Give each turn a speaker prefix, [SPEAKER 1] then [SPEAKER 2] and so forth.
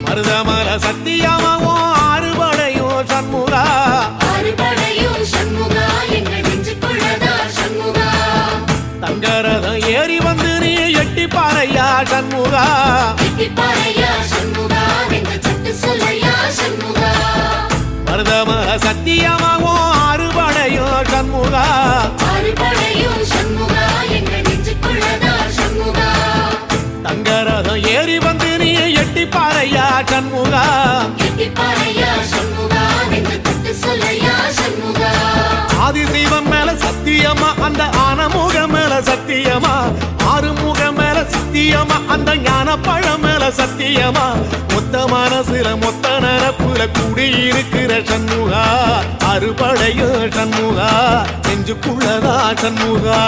[SPEAKER 1] மருதமல சத்தியமாவும் ஆறுபடையும் சண்முகா தங்கரதம் ஏறி வந்து நீ எட்டி பாறையா சண்முகா மருதமல சத்தியமாவும் ஆறுபடையும் சண்முகா தங்கரதம் ஏறி வந்து நீ எட்டி பாறையா சண்முகா ஆதிசைவம் மேல சத்தியமா அந்த ஆனமுகம் மேல சத்தியமா ஆறுமுகம் மேல சத்தியமா அந்த ஞான பழம் மேல சத்தியமா மொத்த மனசுல மொத்த நரப்புல குடியிருக்கிற சண்முகா அறுபடையும் சண்முகா நெஞ்சுக்குள்ளதா சண்முகா